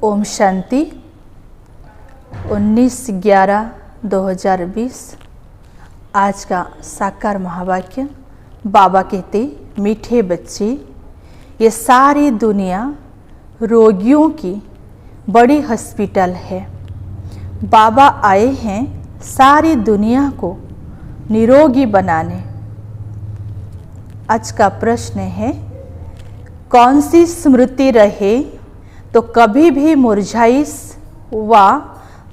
ओम शांति। 19/11/2020 आज का साकार महावाक्य। बाबा कहते, मीठे बच्चे, ये सारी दुनिया रोगियों की बड़ी हॉस्पिटल है। बाबा आए हैं सारी दुनिया को निरोगी बनाने। आज का प्रश्न है, कौन सी स्मृति रहे तो कभी भी मुरझाई व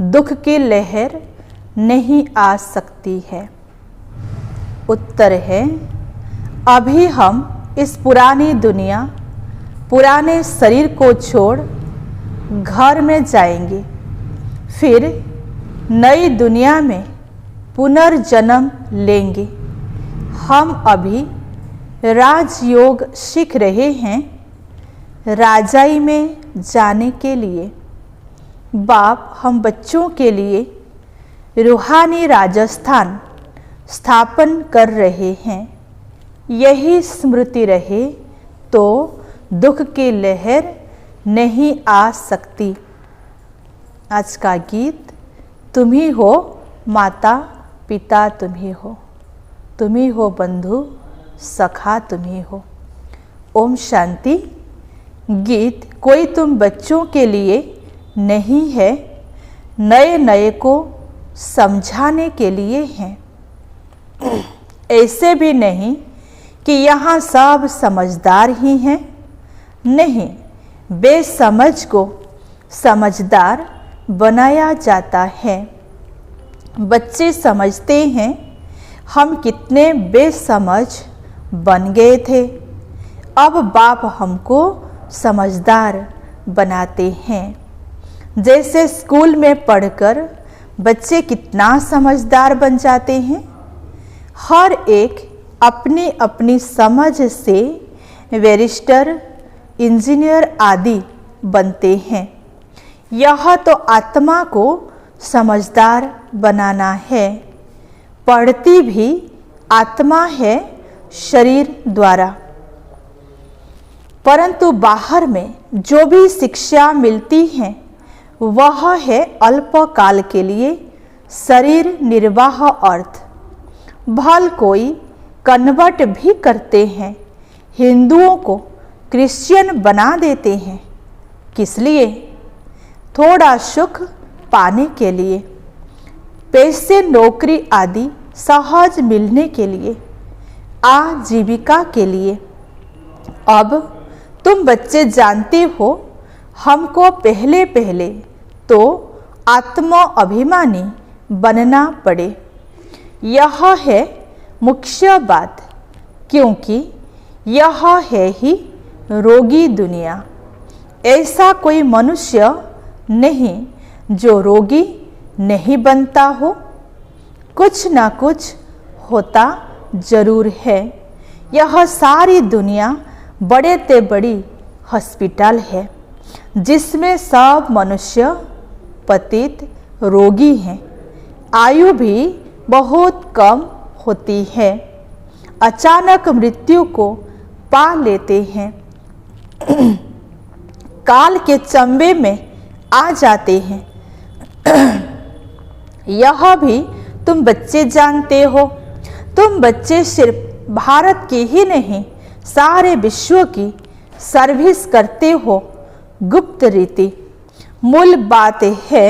दुख की लहर नहीं आ सकती है। उत्तर है, अभी हम इस पुरानी दुनिया, पुराने शरीर को छोड़ घर में जाएंगे, फिर नई दुनिया में पुनर्जन्म लेंगे। हम अभी राजयोग सीख रहे हैं राजाई में जाने के लिए। बाप हम बच्चों के लिए रूहानी राजस्थान स्थापन कर रहे हैं। यही स्मृति रहे तो दुख की लहर नहीं आ सकती। आज का गीत, तुम ही हो माता पिता, तुम ही हो बंधु सखा, तुम ही हो। ओम शांति। गीत कोई तुम बच्चों के लिए नहीं है, नए नए को समझाने के लिए है। ऐसे भी नहीं कि यहाँ सब समझदार ही हैं। नहीं, बेसमझ को समझदार बनाया जाता है। बच्चे समझते हैं हम कितने बेसमझ बन गए थे। अब बाप हमको समझदार बनाते हैं। जैसे स्कूल में पढ़कर बच्चे कितना समझदार बन जाते हैं। हर एक अपनी अपनी समझ से बैरिस्टर, इंजीनियर आदि बनते हैं। यह तो आत्मा को समझदार बनाना है। पढ़ती भी आत्मा है शरीर द्वारा, परंतु बाहर में जो भी शिक्षा मिलती है वह है अल्पकाल के लिए शरीर निर्वाह अर्थ। भल कोई कन्वर्ट भी करते हैं, हिंदुओं को क्रिश्चियन बना देते हैं। किस लिए? थोड़ा सुख पाने के लिए, पैसे, नौकरी आदि सहज मिलने के लिए, आजीविका के लिए। अब तुम बच्चे जानते हो, हमको पहले पहले तो आत्मा अभिमानी बनना पड़े। यह है मुख्य बात, क्योंकि यह है ही रोगी दुनिया। ऐसा कोई मनुष्य नहीं जो रोगी नहीं बनता हो। कुछ ना कुछ होता जरूर है। यह सारी दुनिया बड़े ते बड़ी हॉस्पिटल है, जिसमें सब मनुष्य पतित रोगी हैं। आयु भी बहुत कम होती है। अचानक मृत्यु को पा लेते हैं। काल के चंबे में आ जाते हैं। यह भी तुम बच्चे जानते हो। तुम बच्चे सिर्फ भारत के ही नहीं, सारे विश्व की सर्विस करते हो गुप्त रीति। मूल बात है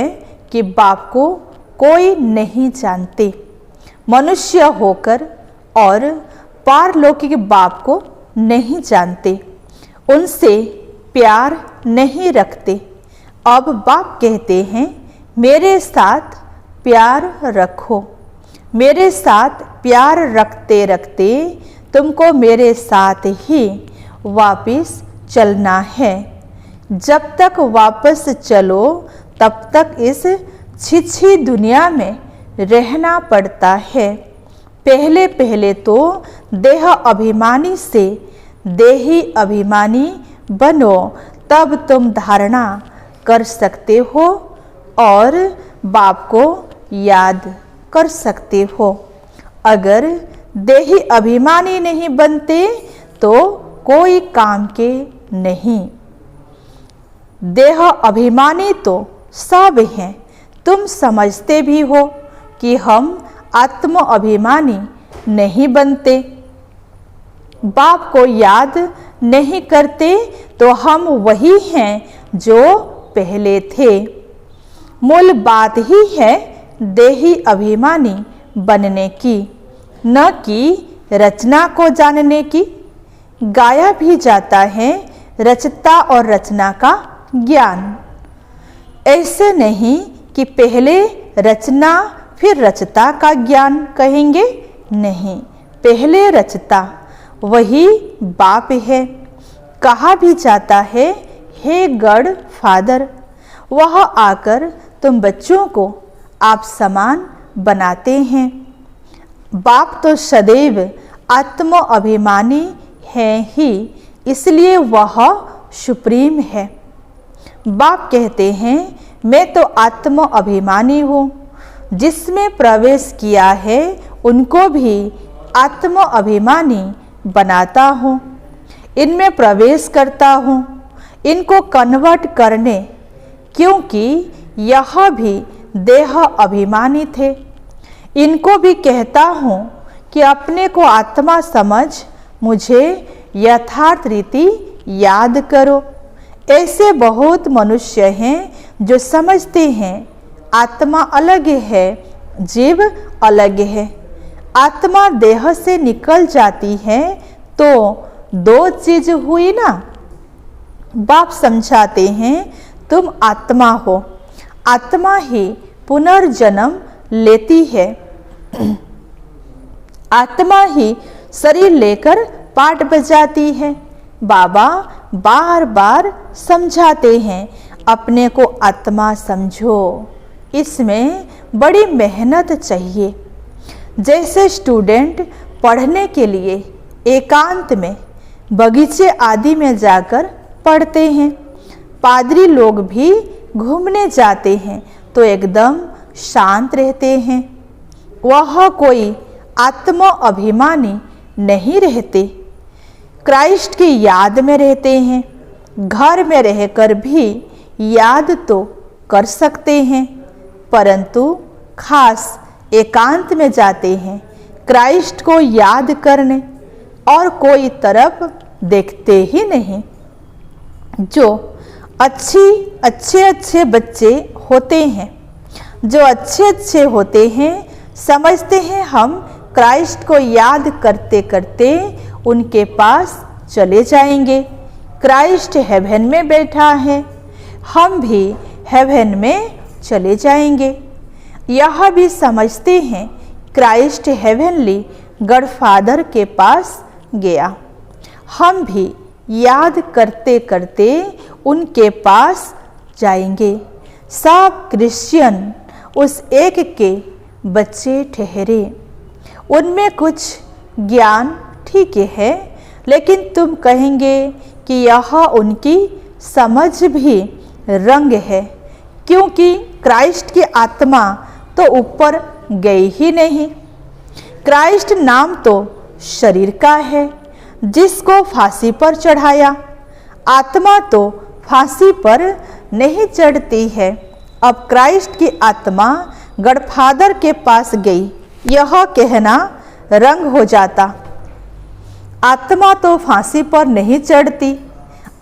कि बाप को कोई नहीं जानते। मनुष्य होकर और पारलौकिक बाप को नहीं जानते, उनसे प्यार नहीं रखते। अब बाप कहते हैं, मेरे साथ प्यार रखो। मेरे साथ प्यार रखते रखते तुमको मेरे साथ ही वापस चलना है। जब तक वापस चलो तब तक इस छिछी दुनिया में रहना पड़ता है। पहले पहले तो देह अभिमानी से देही अभिमानी बनो, तब तुम धारणा कर सकते हो और बाप को याद कर सकते हो। अगर देही अभिमानी नहीं बनते तो कोई काम के नहीं। देह अभिमानी तो सब हैं। तुम समझते भी हो कि हम आत्म अभिमानी नहीं बनते। बाप को याद नहीं करते तो हम वही हैं जो पहले थे। मूल बात ही है देही अभिमानी बनने की, न कि रचना को जानने की। गाया भी जाता है रचता और रचना का ज्ञान। ऐसे नहीं कि पहले रचना फिर रचता का ज्ञान कहेंगे, नहीं, पहले रचता वही बाप है। कहा भी जाता है हे गॉड फादर, वह आकर तुम बच्चों को आप समान बनाते हैं। बाप तो सदैव आत्म अभिमानी है ही, इसलिए वह सुप्रीम है। बाप कहते हैं मैं तो आत्म अभिमानी हूँ। जिसमें प्रवेश किया है उनको भी आत्म अभिमानी बनाता हूँ। इनमें प्रवेश करता हूँ इनको कन्वर्ट करने, क्योंकि यह भी देह अभिमानी थे। इनको भी कहता हूँ कि अपने को आत्मा समझ मुझे यथार्थ रीति याद करो। ऐसे बहुत मनुष्य हैं जो समझते हैं आत्मा अलग है, जीव अलग है। आत्मा देह से निकल जाती है तो दो चीज हुई ना। बाप समझाते हैं तुम आत्मा हो, आत्मा ही पुनर्जन्म लेती है। आत्मा ही शरीर लेकर पाठ बजाती है। बाबा बार बार समझाते हैं अपने को आत्मा समझो। इसमें बड़ी मेहनत चाहिए। जैसे स्टूडेंट पढ़ने के लिए एकांत में बगीचे आदि में जाकर पढ़ते हैं, पादरी लोग भी घूमने जाते हैं तो एकदम शांत रहते हैं। वह कोई आत्म अभिमानी नहीं रहते, क्राइस्ट की याद में रहते हैं। घर में रहकर भी याद तो कर सकते हैं, परंतु खास एकांत में जाते हैं क्राइस्ट को याद करने, और कोई तरफ देखते ही नहीं। जो अच्छे बच्चे होते हैं, जो अच्छे होते हैं, समझते हैं हम क्राइस्ट को याद करते करते उनके पास चले जाएंगे। क्राइस्ट हेवन में बैठा है, हम भी हेवन में चले जाएंगे। यह भी समझते हैं क्राइस्ट हेवनली गॉडफादर के पास गया। हम भी याद करते करते उनके पास जाएंगे। सब क्रिश्चियन उस एक के बच्चे ठहरे। उनमें कुछ ज्ञान ठीक है, लेकिन तुम कहेंगे कि यह उनकी समझ भी रंग है, क्योंकि क्राइस्ट की आत्मा तो ऊपर गई ही नहीं। क्राइस्ट नाम तो शरीर का है जिसको फांसी पर चढ़ाया। आत्मा तो फांसी पर नहीं चढ़ती है। अब क्राइस्ट की आत्मा गॉडफादर के पास गई, यह कहना रंग हो जाता। आत्मा तो फांसी पर नहीं चढ़ती।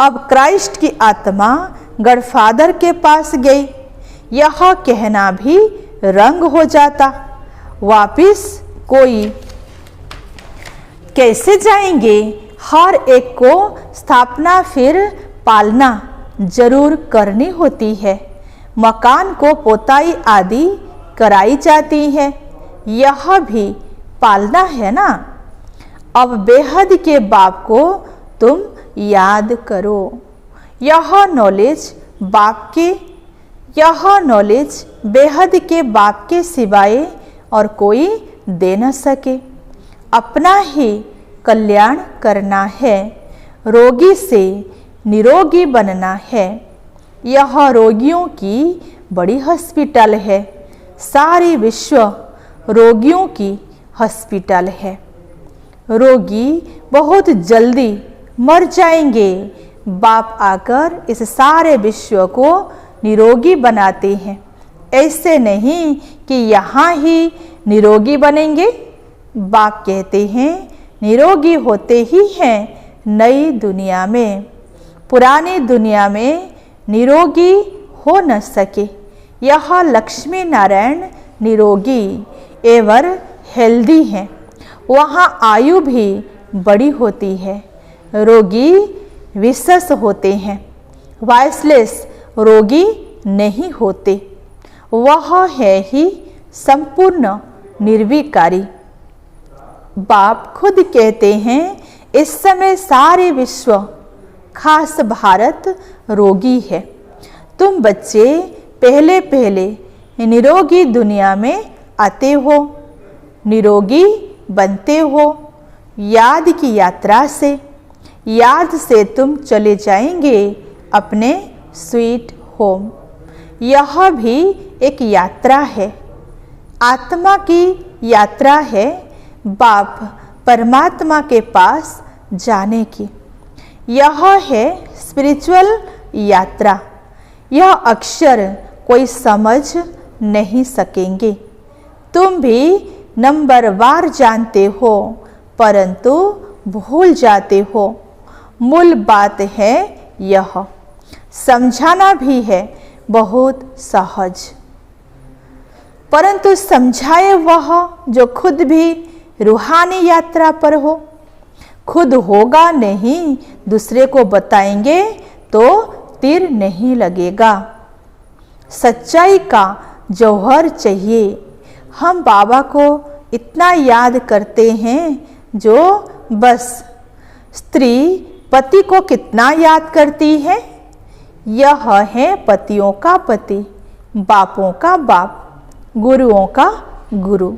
अब क्राइस्ट की आत्मा गॉडफादर के पास गई, यह कहना भी रंग हो जाता। वापिस कोई कैसे जाएंगे? हर एक को स्थापना फिर पालना जरूर करनी होती है। मकान को पोताई आदि कराई जाती है, यह भी पालना है ना। अब बेहद के बाप को तुम याद करो। यह नॉलेज बेहद के बाप के सिवाय और कोई दे न सके। अपना ही कल्याण करना है, रोगी से निरोगी बनना है। यह रोगियों की बड़ी हॉस्पिटल है, सारी विश्व रोगियों की हॉस्पिटल है। रोगी बहुत जल्दी मर जाएंगे, बाप आकर इस सारे विश्व को निरोगी बनाते हैं। ऐसे नहीं कि यहाँ ही निरोगी बनेंगे। बाप कहते हैं निरोगी होते ही हैं नई दुनिया में, पुरानी दुनिया में निरोगी हो न सके। यह लक्ष्मी नारायण निरोगी एवं हेल्दी हैं। वहाँ आयु भी बड़ी होती है। रोगी विशेष होते हैं, वाइसलेस रोगी नहीं होते। वह है ही संपूर्ण निर्विकारी। बाप खुद कहते हैं इस समय सारे विश्व खास भारत रोगी है। तुम बच्चे पहले पहले निरोगी दुनिया में आते हो, निरोगी बनते हो याद की यात्रा से। याद से तुम चले जाएंगे अपने स्वीट होम। यह भी एक यात्रा है, आत्मा की यात्रा है, बाप परमात्मा के पास जाने की। यह है स्पिरिचुअल यात्रा। यह अक्षर कोई समझ नहीं सकेंगे। तुम भी नंबरवार जानते हो परंतु भूल जाते हो। मूल बात है यह, समझाना भी है बहुत सहज, परंतु समझाए वह जो खुद भी रूहानी यात्रा पर हो। खुद होगा नहीं, दूसरे को बताएंगे तो तीर नहीं लगेगा। सच्चाई का जौहर चाहिए। हम बाबा को इतना याद करते हैं जो बस स्त्री पति को कितना याद करती है। यह है पतियों का पति, बापों का बाप, गुरुओं का गुरु।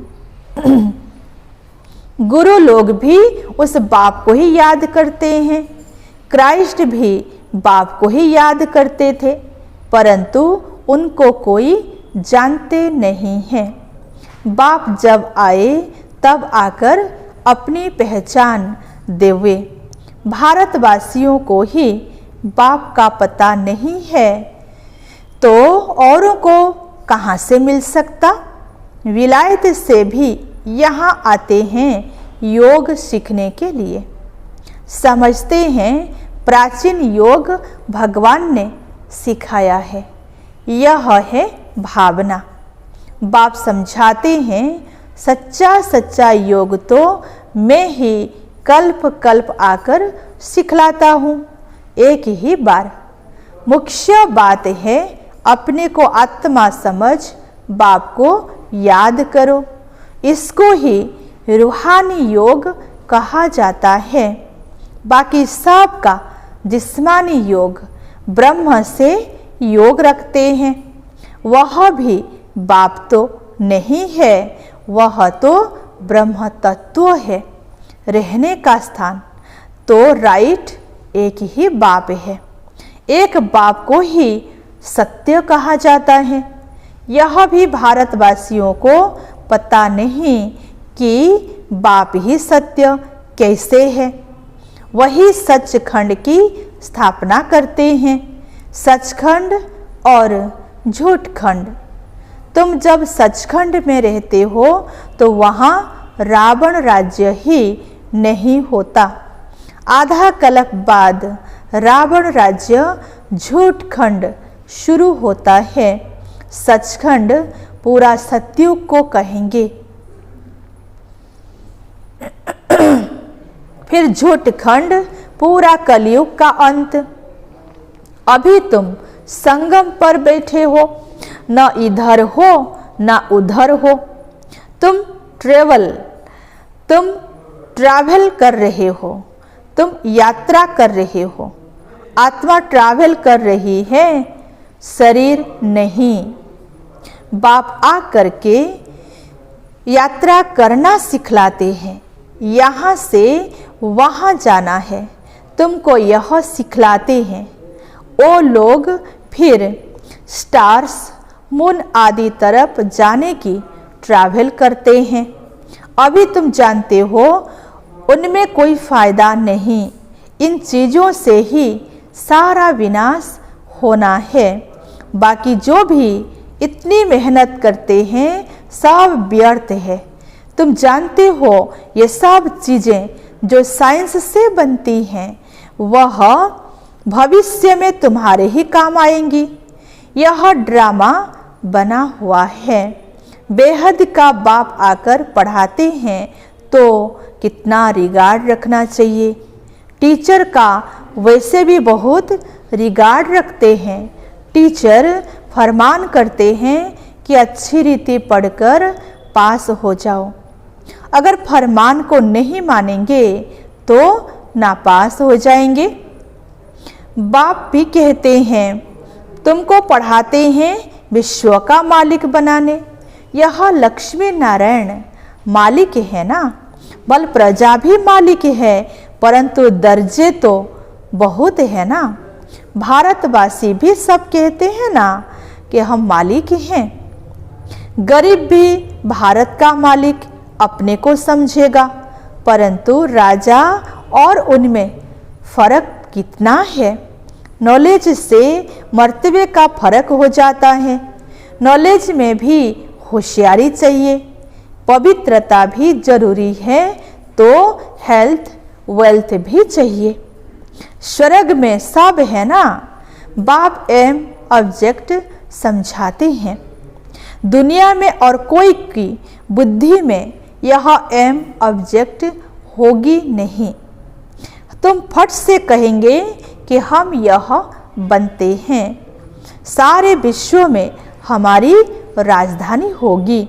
गुरु लोग भी उस बाप को ही याद करते हैं। क्राइस्ट भी बाप को ही याद करते थे, परंतु उनको कोई जानते नहीं है। बाप जब आए तब आकर अपनी पहचान देवे। भारतवासियों को ही बाप का पता नहीं है तो औरों को कहाँ से मिल सकता। विलायत से भी यहाँ आते हैं योग सीखने के लिए। समझते हैं प्राचीन योग भगवान ने सिखाया है। यह है भावना। बाप समझाते हैं सच्चा सच्चा योग तो मैं ही कल्प कल्प आकर सिखलाता हूँ, एक ही बार। मुख्य बात है अपने को आत्मा समझ बाप को याद करो। इसको ही रूहानी योग कहा जाता है। बाकी सब का जिस्मानी योग ब्रह्म से योग रखते हैं। वह भी बाप तो नहीं है, वह तो ब्रह्म तत्व है। रहने का स्थान तो राइट एक ही बाप है। एक बाप को ही सत्य कहा जाता है। यह भी भारतवासियों को पता नहीं कि बाप ही सत्य कैसे है। वही सचखंड की स्थापना करते हैं। सचखंड और झूठखंड। तुम जब सचखंड में रहते हो तो वहाँ रावण राज्य ही नहीं होता। आधा कल्प बाद रावण राज्य झूठखंड शुरू होता है। सचखंड पूरा सतयुग को कहेंगे। फिर झूठखंड पूरा कलयुग का अंत। अभी तुम संगम पर बैठे हो, न इधर हो न उधर हो। तुम ट्रैवल कर रहे हो, तुम यात्रा कर रहे हो। आत्मा ट्रैवल कर रही है, शरीर नहीं। बाप आ करके यात्रा करना सिखलाते हैं। यहाँ से वहाँ जाना है, तुमको यह सिखलाते हैं। वो लोग फिर स्टार्स, मून आदि तरफ जाने की ट्रैवल करते हैं। अभी तुम जानते हो उनमें कोई फायदा नहीं। इन चीज़ों से ही सारा विनाश होना है। बाकी जो भी इतनी मेहनत करते हैं सब व्यर्थ है। तुम जानते हो ये सब चीज़ें जो साइंस से बनती हैं वह भविष्य में तुम्हारे ही काम आएंगी। यह ड्रामा बना हुआ है। बेहद का बाप आकर पढ़ाते हैं तो कितना रिगार्ड रखना चाहिए। टीचर का वैसे भी बहुत रिगार्ड रखते हैं। टीचर फरमान करते हैं कि अच्छी रीति पढ़कर पास हो जाओ। अगर फरमान को नहीं मानेंगे तो नापास हो जाएंगे। बाप भी कहते हैं तुमको पढ़ाते हैं विश्व का मालिक बनाने। यह लक्ष्मी नारायण मालिक है ना, बल प्रजा भी मालिक है, परंतु दर्जे तो बहुत है ना। भारतवासी भी सब कहते हैं ना कि हम मालिक हैं। गरीब भी भारत का मालिक अपने को समझेगा, परंतु राजा और उनमें फर्क कितना है। नॉलेज से मर्तबे का फर्क हो जाता है। नॉलेज में भी होशियारी चाहिए, पवित्रता भी जरूरी है, तो हेल्थ वेल्थ भी चाहिए। स्वर्ग में सब है ना। बाप एम ऑब्जेक्ट समझाते हैं। दुनिया में और कोई की बुद्धि में यह एम ऑब्जेक्ट होगी नहीं। तुम फट से कहेंगे कि हम यह बनते हैं। सारे विश्व में हमारी राजधानी होगी।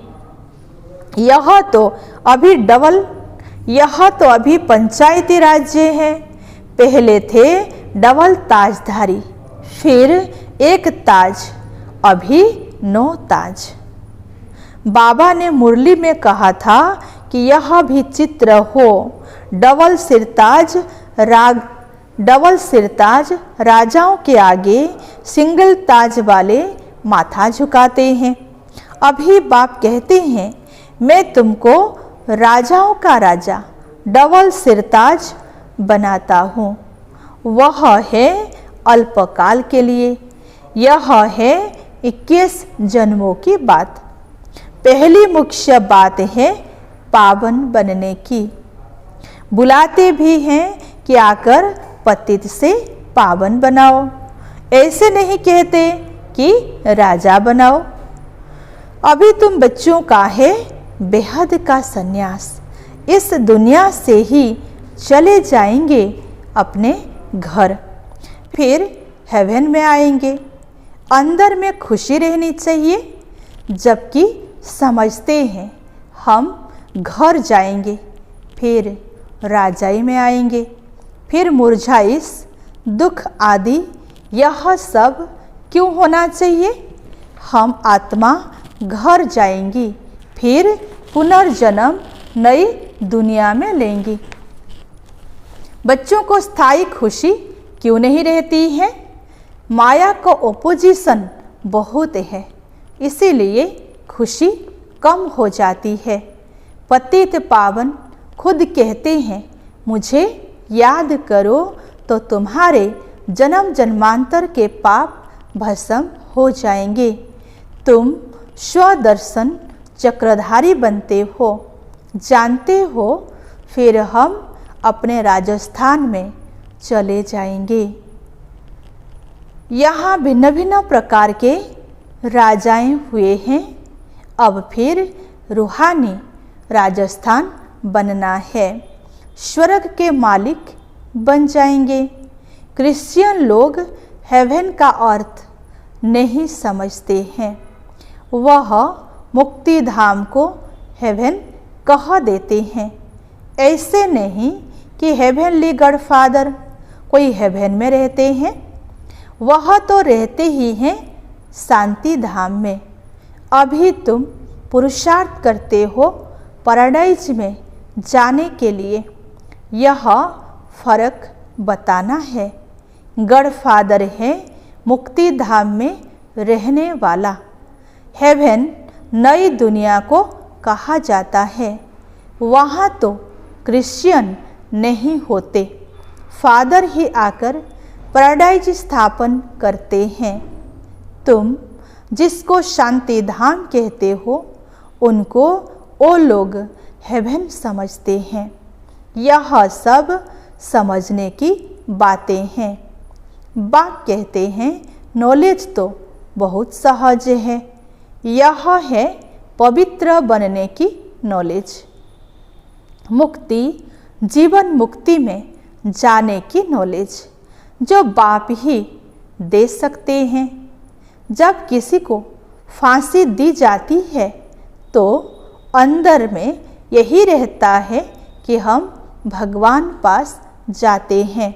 यह तो अभी पंचायती राज्य है। पहले थे डबल ताजधारी, फिर एक ताज, अभी 9 ताज। बाबा ने मुरली में कहा था कि यह भी चित्र हो। डबल सिरताज राजाओं के आगे सिंगल ताज वाले माथा झुकाते हैं। अभी बाप कहते हैं मैं तुमको राजाओं का राजा डबल सिरताज बनाता हूँ। वह है अल्पकाल के लिए। यह है 21 जन्मों की बात। पहली मुख्य बात है पावन बनने की। बुलाते भी हैं कि आकर पतित से पावन बनाओ। ऐसे नहीं कहते कि राजा बनाओ। अभी तुम बच्चों का है बेहद का सन्यास। इस दुनिया से ही चले जाएंगे अपने घर, फिर हेवन में आएंगे। अंदर में खुशी रहनी चाहिए, जबकि समझते हैं हम घर जाएंगे, फिर राजाई में आएंगे, फिर मुरझाइश, दुख आदि। यह सब क्यों होना चाहिए? हम आत्मा घर जाएंगी, फिर पुनर्जन्म नई दुनिया में लेंगी। बच्चों को स्थायी खुशी क्यों नहीं रहती है? माया का ओपोजिशन बहुत है, इसीलिए खुशी कम हो जाती है। पतित पावन खुद कहते हैं मुझे याद करो तो तुम्हारे जन्म जन्मांतर के पाप भस्म हो जाएंगे। तुम स्वदर्शन चक्रधारी बनते हो, जानते हो। फिर हम अपने राजस्थान में चले जाएंगे। यहाँ भिन्न भिन्न प्रकार के राजाएं हुए हैं। अब फिर रूहानी राजस्थान बनना है। स्वर्ग के मालिक बन जाएंगे। क्रिश्चियन लोग हेवन का अर्थ नहीं समझते हैं। वह मुक्ति धाम को हेवन कह देते हैं। ऐसे नहीं कि हेवनली गॉडफादर कोई हेवन में रहते हैं। वह तो रहते ही हैं शांति धाम में। अभी तुम पुरुषार्थ करते हो पैराडाइज में जाने के लिए। यह फर्क बताना है। गॉडफादर है मुक्ति धाम में रहने वाला। हेवन नई दुनिया को कहा जाता है। वहाँ तो क्रिश्चियन नहीं होते। फादर ही आकर पैराडाइज स्थापन करते हैं। तुम जिसको शांति धाम कहते हो उनको वो लोग हेवन समझते हैं। यह सब समझने की बातें हैं। बाप कहते हैं नॉलेज तो बहुत सहज है, यह है पवित्र बनने की नॉलेज। मुक्ति जीवन मुक्ति में जाने की नॉलेज जो बाप ही दे सकते हैं। जब किसी को फांसी दी जाती है तो अंदर में यही रहता है कि हम भगवान पास जाते हैं।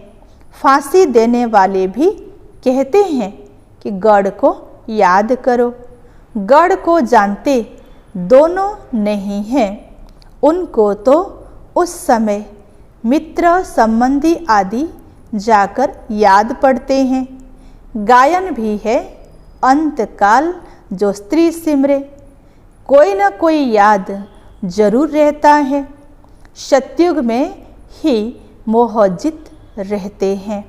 फांसी देने वाले भी कहते हैं कि गढ़ को याद करो। गढ़ को जानते दोनों नहीं हैं। उनको तो उस समय मित्र संबंधी आदि जाकर याद पड़ते हैं। गायन भी है अंतकाल जो स्त्री सिमरे, कोई न कोई याद जरूर रहता है। सतयुग में ही मोहजित रहते हैं।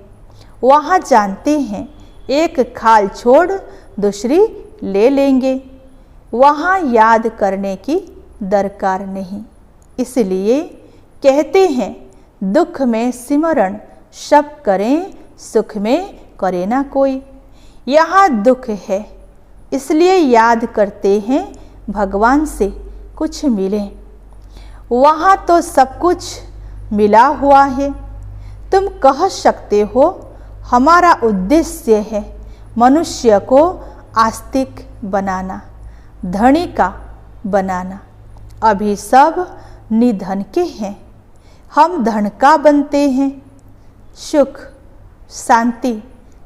वहाँ जानते हैं एक खाल छोड़ दूसरी ले लेंगे। वहाँ याद करने की दरकार नहीं। इसलिए कहते हैं दुख में सिमरण सब करें, सुख में करे ना कोई। यहाँ दुख है इसलिए याद करते हैं भगवान से कुछ मिले। वहाँ तो सब कुछ मिला हुआ है। तुम कह सकते हो हमारा उद्देश्य है मनुष्य को आस्तिक बनाना, धनी का बनाना। अभी सब निधन के हैं, हम धन का बनते हैं। सुख शांति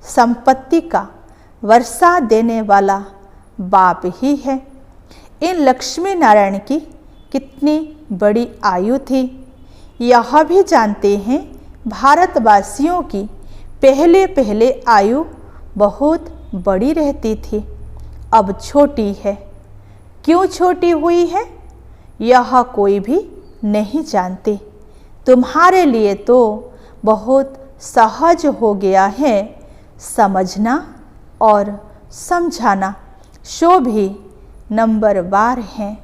संपत्ति का वर्षा देने वाला बाप ही है। इन लक्ष्मी नारायण की कितनी बड़ी आयु थी यह भी जानते हैं। भारतवासियों की पहले पहले आयु बहुत बड़ी रहती थी, अब छोटी है। क्यों छोटी हुई है यह कोई भी नहीं जानते। तुम्हारे लिए तो बहुत सहज हो गया है समझना और समझाना। सो भी नंबरवार हैं।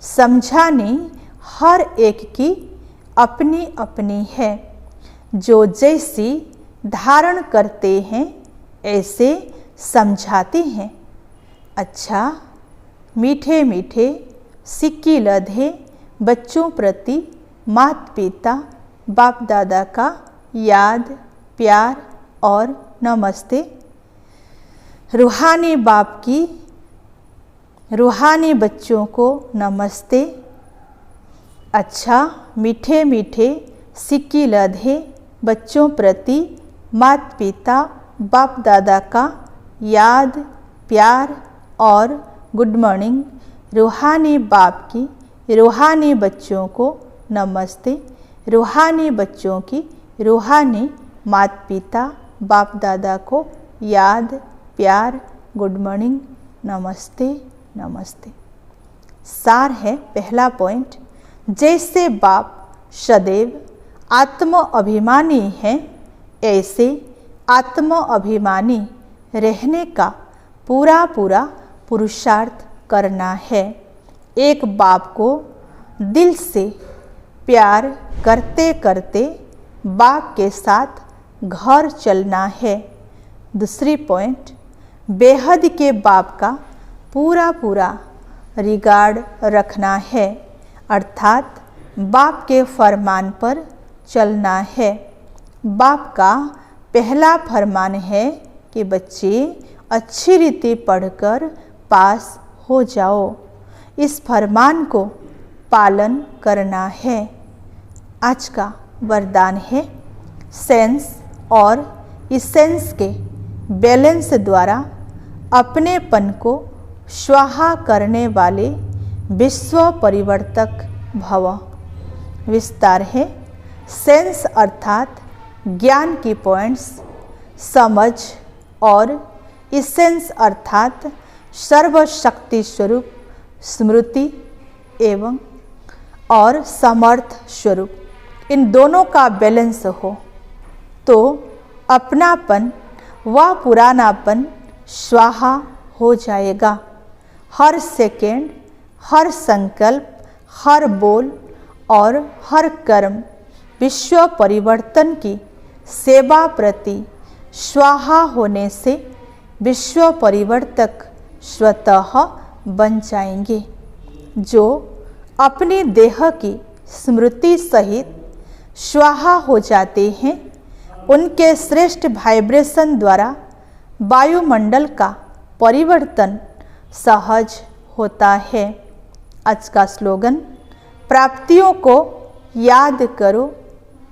समझानी हर एक की अपनी अपनी है। जो जैसी धारण करते हैं ऐसे समझाते हैं। अच्छा मीठे मीठे सिक्की लधे बच्चों प्रति माता पिता बाप दादा का याद प्यार और नमस्ते। रूहानी बाप की रूहानी बच्चों को नमस्ते। अच्छा मीठे मीठे सिक्की लधे बच्चों प्रति माता पिता बाप दादा का याद प्यार और गुड मॉर्निंग। रूहानी बाप की रूहानी बच्चों को नमस्ते। रूहानी बच्चों की रूहानी माता पिता बाप दादा को याद प्यार गुड मॉर्निंग नमस्ते नमस्ते। सार है पहला पॉइंट, जैसे बाप सदैव आत्म अभिमानी हैं ऐसे आत्म अभिमानी रहने का पूरा पूरा पुरुषार्थ करना है। एक बाप को दिल से प्यार करते करते बाप के साथ घर चलना है। दूसरी पॉइंट, बेहद के बाप का पूरा पूरा रिगार्ड रखना है, अर्थात बाप के फरमान पर चलना है। बाप का पहला फरमान है कि बच्चे अच्छी रीति पढ़कर पास हो जाओ। इस फरमान को पालन करना है। आज का वरदान है सेंस और इसेंस के बैलेंस द्वारा अपनेपन को स्वाहा करने वाले विश्व परिवर्तक भव। विस्तार है सेंस अर्थात ज्ञान की पॉइंट्स, समझ और इसेंस अर्थात सर्वशक्ति स्वरूप स्मृति एवं और समर्थ स्वरूप। इन दोनों का बैलेंस हो तो अपनापन व पुरानापन स्वाहा हो जाएगा। हर सेकंड, हर संकल्प, हर बोल और हर कर्म विश्व परिवर्तन की सेवा प्रति स्वाहा होने से विश्व परिवर्तक स्वतः बन जाएंगे। जो अपनी देह की स्मृति सहित स्वाहा हो जाते हैं, उनके श्रेष्ठ वाइब्रेशन द्वारा वायुमंडल का परिवर्तन सहज होता है। आज का स्लोगन, प्राप्तियों को याद करो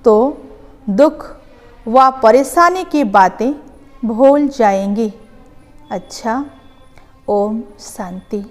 तो दुख व परेशानी की बातें भूल जाएंगी। अच्छा, ओम शांति।